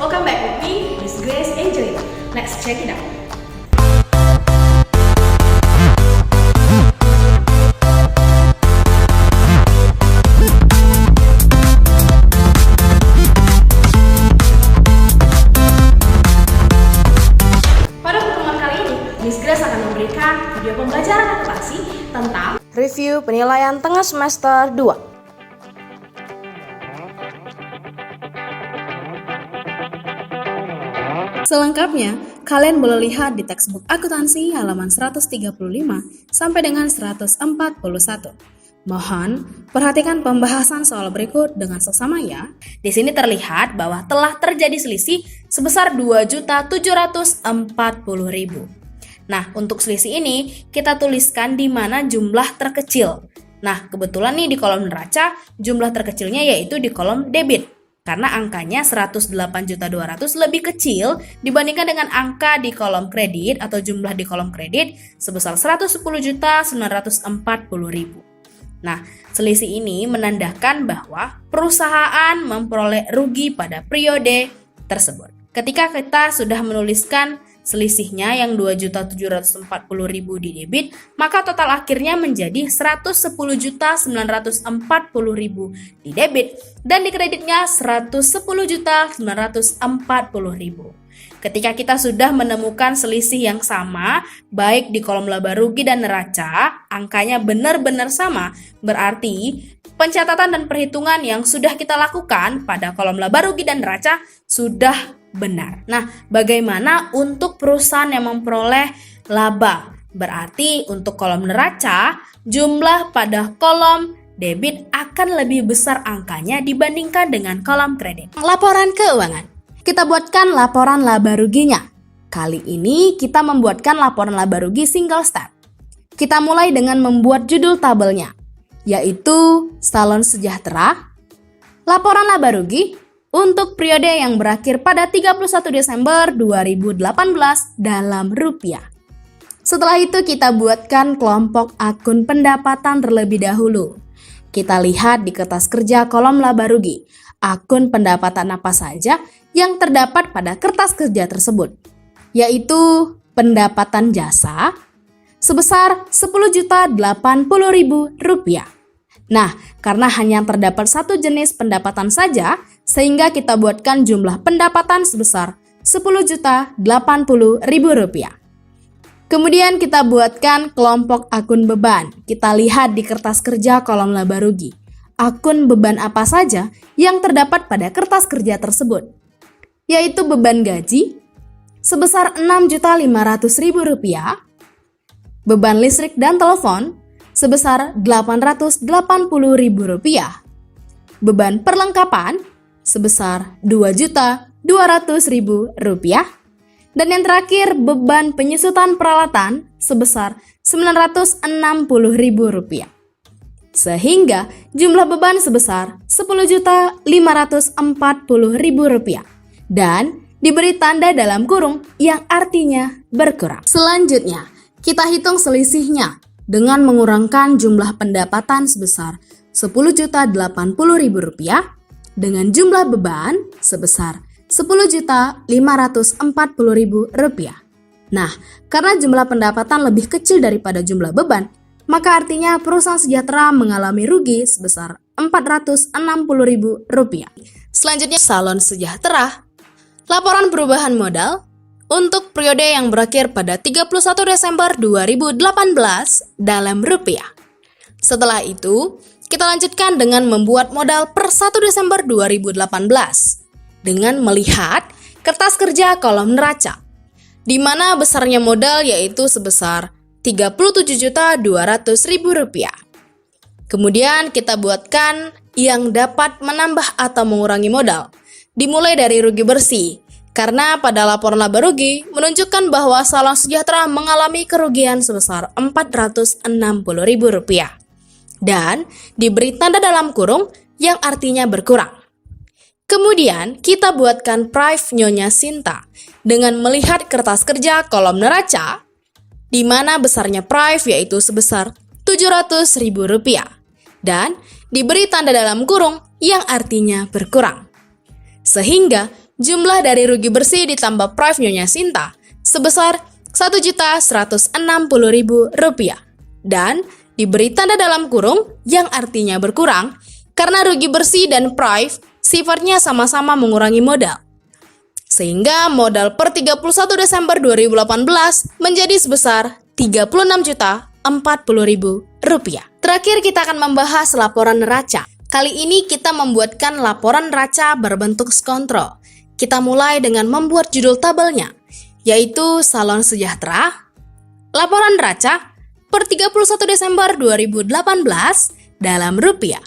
Welcome back with me, Miss Grace Angelina. Let's check it out. Pada pertemuan kali ini, Miss Grace akan memberikan video pembelajaran akuntansi tentang Review penilaian tengah semester 2. Selengkapnya, kalian boleh lihat di textbook akuntansi halaman 135 sampai dengan 141. Mohon perhatikan pembahasan soal berikut dengan seksama ya. Di sini terlihat bahwa telah terjadi selisih sebesar 2.740.000. Nah, untuk selisih ini kita tuliskan di mana jumlah terkecil. Nah, kebetulan nih di kolom neraca jumlah terkecilnya yaitu di kolom debit. Karena angkanya 108.200.000 lebih kecil dibandingkan dengan angka di kolom kredit atau jumlah di kolom kredit sebesar 110.940.000. Nah, selisih ini menandakan bahwa perusahaan memperoleh rugi pada periode tersebut. Ketika kita sudah menuliskan selisihnya yang 2.740.000 di debit, maka total akhirnya menjadi 110.940.000 di debit dan di kreditnya 110.940.000. Ketika kita sudah menemukan selisih yang sama, baik di kolom laba rugi dan neraca, angkanya benar-benar sama, berarti pencatatan dan perhitungan yang sudah kita lakukan pada kolom laba rugi dan neraca sudah benar. Nah, bagaimana untuk perusahaan yang memperoleh laba? Berarti untuk kolom neraca, jumlah pada kolom debit akan lebih besar angkanya dibandingkan dengan kolom kredit. Laporan keuangan. Kita buatkan laporan laba ruginya. Kali ini kita membuatkan laporan laba rugi single step. Kita mulai dengan membuat judul tabelnya, yaitu Salon Sejahtera, laporan laba rugi untuk periode yang berakhir pada 31 Desember 2018 dalam rupiah. Setelah itu kita buatkan kelompok akun pendapatan terlebih dahulu. Kita lihat di kertas kerja kolom laba rugi, akun pendapatan apa saja yang terdapat pada kertas kerja tersebut, yaitu pendapatan jasa sebesar Rp10.080.000. Nah, karena hanya terdapat satu jenis pendapatan saja, sehingga kita buatkan jumlah pendapatan sebesar Rp10.080.000. Kemudian kita buatkan kelompok akun beban. Kita lihat di kertas kerja kolom laba rugi, akun beban apa saja yang terdapat pada kertas kerja tersebut, yaitu beban gaji sebesar Rp6.500.000, beban listrik dan telepon sebesar Rp880.000, beban perlengkapan sebesar Rp2.200.000, dan yang terakhir beban penyusutan peralatan sebesar Rp960.000. Sehingga jumlah beban sebesar Rp10.540.000 dan diberi tanda dalam kurung yang artinya berkurang. Selanjutnya, kita hitung selisihnya dengan mengurangkan jumlah pendapatan sebesar Rp10.080.000 dengan jumlah beban sebesar Rp10.540.000. Nah, karena jumlah pendapatan lebih kecil daripada jumlah beban, maka artinya perusahaan sejahtera mengalami rugi sebesar Rp460.000. Selanjutnya, Salon Sejahtera, laporan perubahan modal untuk periode yang berakhir pada 31 Desember 2018 dalam rupiah. Setelah itu, kita lanjutkan dengan membuat modal per 1 Desember 2018 dengan melihat kertas kerja kolom neraca, di mana besarnya modal yaitu sebesar Rp37.200.000. Kemudian kita buatkan yang dapat menambah atau mengurangi modal, dimulai dari rugi bersih, karena pada laporan laba rugi menunjukkan bahwa Salon Sejahtera mengalami kerugian sebesar Rp460.000 dan diberi tanda dalam kurung yang artinya berkurang. Kemudian kita buatkan Prive Nyonya Sinta dengan melihat kertas kerja kolom neraca, di mana besarnya Prive yaitu sebesar Rp700.000 dan diberi tanda dalam kurung yang artinya berkurang. Sehingga jumlah dari rugi bersih ditambah Prive Nyonya Sinta sebesar Rp1.160.000 dan diberi tanda dalam kurung yang artinya berkurang karena rugi bersih dan Prive sifatnya sama-sama mengurangi modal. Sehingga modal per 31 Desember 2018 menjadi sebesar Rp36.040.000. Terakhir kita akan membahas laporan neraca. Kali ini kita membuatkan laporan neraca berbentuk skontrol. Kita mulai dengan membuat judul tabelnya, yaitu Salon Sejahtera, laporan neraca per 31 Desember 2018 dalam rupiah.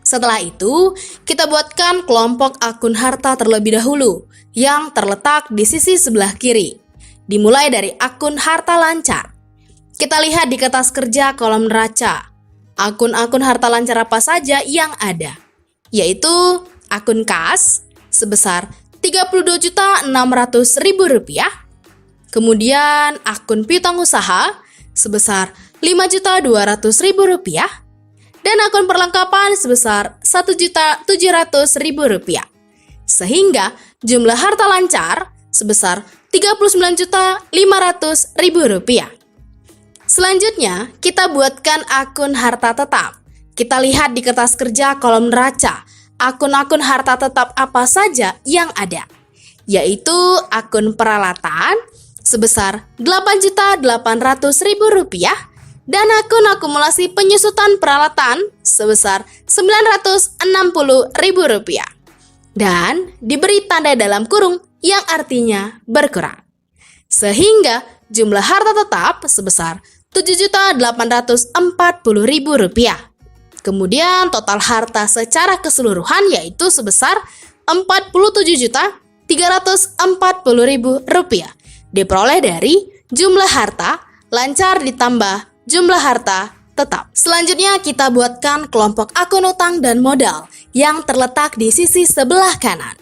Setelah itu, kita buatkan kelompok akun harta terlebih dahulu yang terletak di sisi sebelah kiri. Dimulai dari akun harta lancar. Kita lihat di kertas kerja kolom neraca. Akun-akun harta lancar apa saja yang ada, yaitu akun kas sebesar Rp32.600.000, kemudian akun piutang usaha sebesar Rp5.200.000, dan akun perlengkapan sebesar Rp1.700.000. Sehingga jumlah harta lancar sebesar Rp39.500.000. Selanjutnya, kita buatkan akun harta tetap. Kita lihat di kertas kerja kolom neraca, akun-akun harta tetap apa saja yang ada, yaitu akun peralatan sebesar Rp8.800.000 dan akun akumulasi penyusutan peralatan sebesar Rp960.000 dan diberi tanda dalam kurung yang artinya berkurang. Sehingga jumlah harta tetap sebesar Rp7.840.000. Kemudian total harta secara keseluruhan yaitu sebesar Rp47.340.000 diperoleh dari jumlah harta lancar ditambah jumlah harta tetap. Selanjutnya kita buatkan kelompok akun utang dan modal yang terletak di sisi sebelah kanan.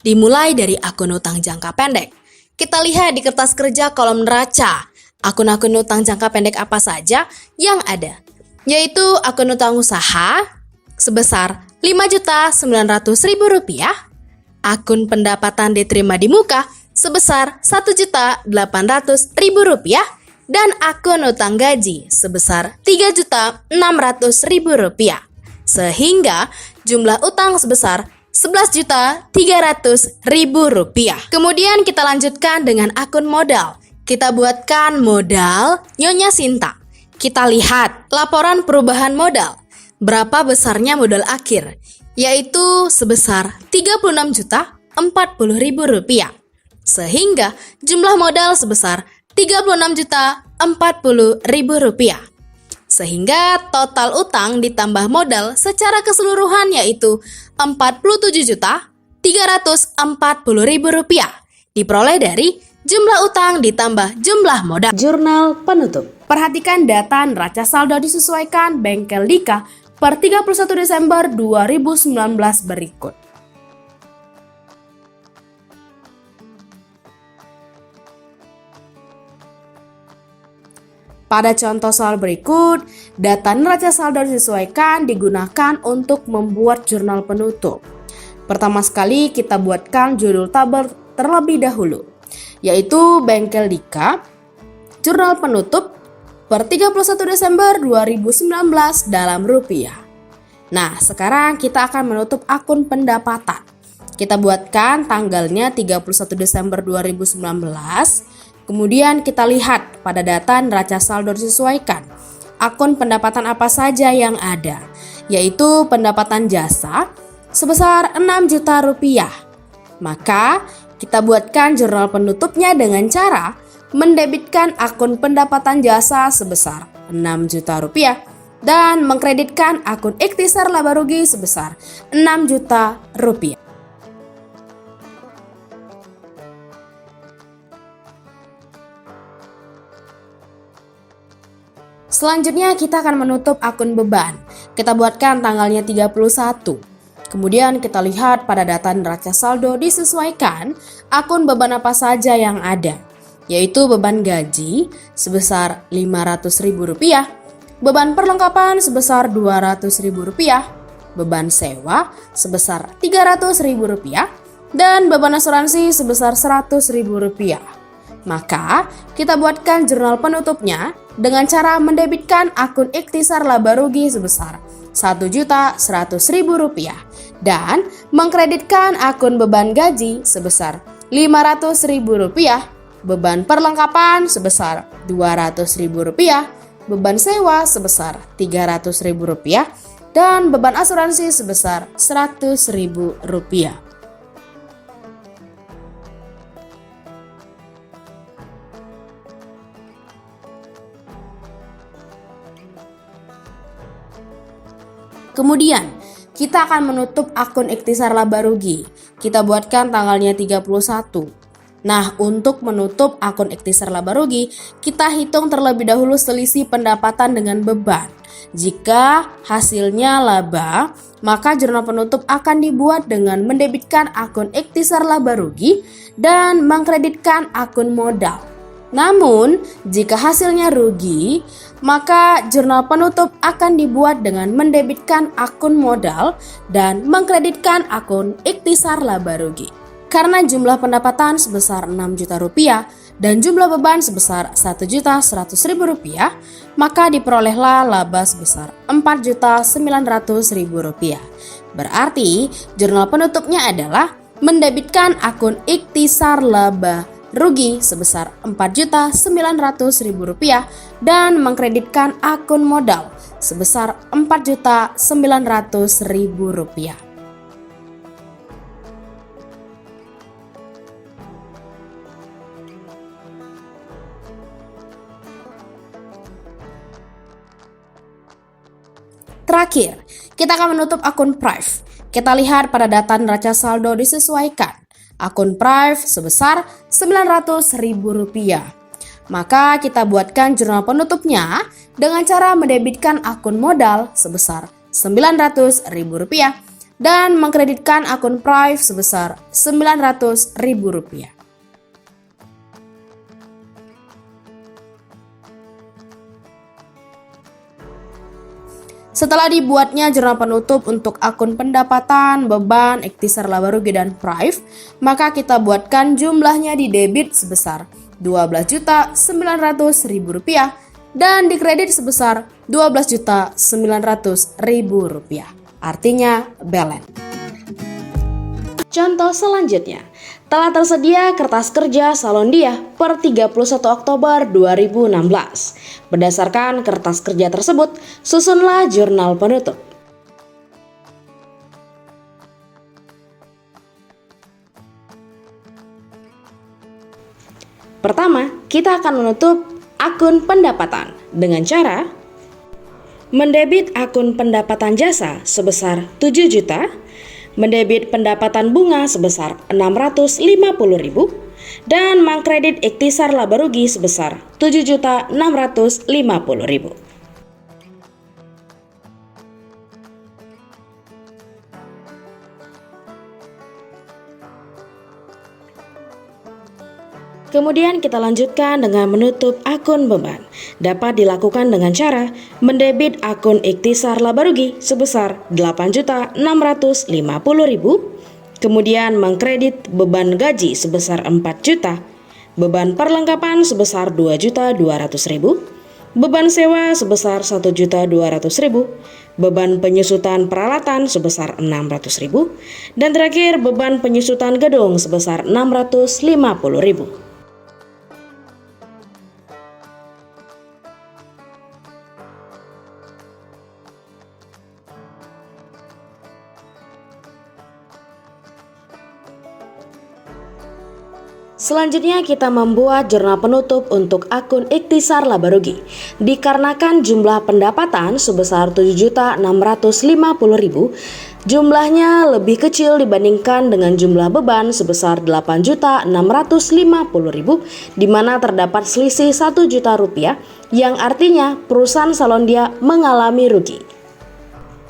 Dimulai dari akun utang jangka pendek. Kita lihat di kertas kerja kolom neraca, akun-akun utang jangka pendek apa saja yang ada, yaitu akun utang usaha sebesar Rp5.900.000, akun pendapatan diterima di muka sebesar Rp1.800.000, dan akun utang gaji sebesar Rp3.600.000. Sehingga jumlah utang sebesar Rp11.300.000. Kemudian kita lanjutkan dengan akun modal. Kita buatkan modal Nyonya Sinta. Kita lihat laporan perubahan modal. Berapa besarnya modal akhir? Yaitu sebesar Rp36.040.000. Sehingga jumlah modal sebesar Rp36.040.000. Sehingga total utang ditambah modal secara keseluruhan yaitu Rp47.340.000 diperoleh dari jumlah utang ditambah jumlah modal. Jurnal penutup. Perhatikan data neraca saldo disesuaikan Bengkel Dika per 31 Desember 2019 berikut. Pada contoh soal berikut, data neraca saldo disesuaikan digunakan untuk membuat jurnal penutup. Pertama sekali kita buatkan judul tabel terlebih dahulu, yaitu Bengkel Dika, jurnal penutup per 31 Desember 2019 dalam rupiah. Nah, sekarang kita akan menutup akun pendapatan. Kita buatkan tanggalnya 31 Desember 2019. Kemudian kita lihat pada data neraca saldo disesuaikan. Akun pendapatan apa saja yang ada, yaitu pendapatan jasa sebesar Rp6 juta. Maka kita buatkan jurnal penutupnya dengan cara mendebitkan akun pendapatan jasa sebesar Rp6 juta dan mengkreditkan akun ikhtisar laba rugi sebesar Rp6 juta. Selanjutnya kita akan menutup akun beban. Kita buatkan tanggalnya 31. Kemudian kita lihat pada data neraca saldo disesuaikan akun beban apa saja yang ada, yaitu beban gaji sebesar Rp500.000, beban perlengkapan sebesar Rp200.000, beban sewa sebesar Rp300.000, dan beban asuransi sebesar Rp100.000. Maka, kita buatkan jurnal penutupnya dengan cara mendebitkan akun ikhtisar laba rugi sebesar Rp1.100.000 dan mengkreditkan akun beban gaji sebesar Rp500.000, beban perlengkapan sebesar Rp200.000, beban sewa sebesar Rp300.000, dan beban asuransi sebesar Rp100.000. Kemudian, kita akan menutup akun ikhtisar laba rugi. Kita buatkan tanggalnya 31. Nah, untuk menutup akun ikhtisar laba rugi, kita hitung terlebih dahulu selisih pendapatan dengan beban. Jika hasilnya laba, maka jurnal penutup akan dibuat dengan mendebitkan akun ikhtisar laba rugi dan mengkreditkan akun modal. Namun, jika hasilnya rugi, maka jurnal penutup akan dibuat dengan mendebitkan akun modal dan mengkreditkan akun ikhtisar laba rugi. Karena jumlah pendapatan sebesar Rp6 juta dan jumlah beban sebesar Rp1.100.000, maka diperolehlah laba sebesar Rp4.900.000. Berarti jurnal penutupnya adalah mendebitkan akun ikhtisar laba rugi sebesar Rp4.900.000 dan mengkreditkan akun modal sebesar Rp4.900.000. Terakhir, kita akan menutup akun Prive. Kita lihat pada data neraca saldo disesuaikan. Akun Prive sebesar Rp900.000. Maka kita buatkan jurnal penutupnya dengan cara mendebitkan akun modal sebesar Rp900.000 dan mengkreditkan akun Prive sebesar Rp900.000. Setelah dibuatnya jurnal penutup untuk akun pendapatan, beban, ikhtisar laba rugi, dan Prive, maka kita buatkan jumlahnya di debit sebesar Rp12.900.000 dan di kredit sebesar Rp12.900.000. Artinya balance. Contoh selanjutnya, telah tersedia kertas kerja Salondia per 31 Oktober 2016. Berdasarkan kertas kerja tersebut, susunlah jurnal penutup. Pertama, kita akan menutup akun pendapatan dengan cara mendebit akun pendapatan jasa sebesar 7 juta, mendebit pendapatan bunga sebesar Rp650.000, dan mengkredit ikhtisar laba rugi sebesar Rp7.650.000. Kemudian kita lanjutkan dengan menutup akun beban. Dapat dilakukan dengan cara mendebit akun ikhtisar laba rugi sebesar Rp8.650.000, kemudian mengkredit beban gaji sebesar 4 juta, beban perlengkapan sebesar 2.200.000, beban sewa sebesar 1.200.000, beban penyusutan peralatan sebesar 600.000, dan terakhir beban penyusutan gedung sebesar 650.000. Selanjutnya kita membuat jurnal penutup untuk akun ikhtisar laba rugi. Dikarenakan jumlah pendapatan sebesar Rp7.650.000, jumlahnya lebih kecil dibandingkan dengan jumlah beban sebesar Rp8.650.000, di mana terdapat selisih Rp1 juta yang artinya perusahaan Salondia mengalami rugi.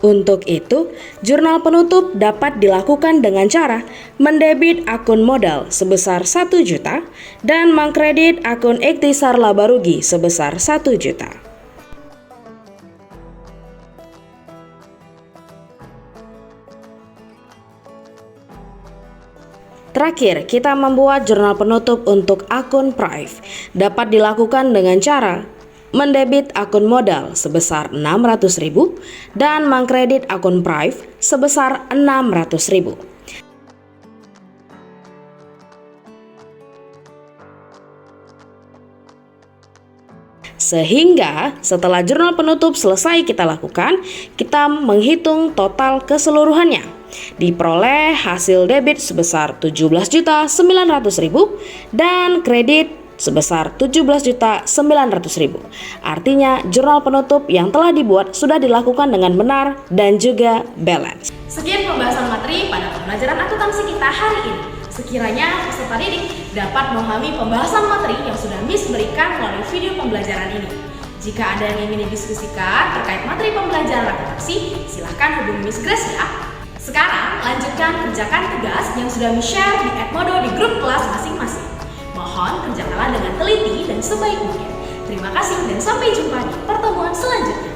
Untuk itu, jurnal penutup dapat dilakukan dengan cara mendebit akun modal sebesar 1 juta dan mengkredit akun ikhtisar laba rugi sebesar 1 juta. Terakhir, kita membuat jurnal penutup untuk akun Prive. Dapat dilakukan dengan cara mendebit akun modal sebesar 600.000 dan mengkredit akun Prive sebesar 600.000. Sehingga setelah jurnal penutup selesai kita lakukan, kita menghitung total keseluruhannya. Diperoleh hasil debit sebesar 17.900.000 dan kredit sebesar 17.900.000. Artinya jurnal penutup yang telah dibuat sudah dilakukan dengan benar dan juga balance. Sekian pembahasan materi pada pembelajaran akuntansi kita hari ini. Sekiranya peserta didik dapat memahami pembahasan materi yang sudah Miss berikan melalui video pembelajaran ini. Jika ada yang ingin didiskusikan terkait materi pembelajaran akuntansi, silahkan hubungi Miss Grace ya. Sekarang lanjutkan kerjakan tugas yang sudah Miss share di Edmodo di grup kelas masing-masing. Mohon kerjakanlah dengan teliti dan sebaik mungkin. Terima kasih dan sampai jumpa di pertemuan selanjutnya.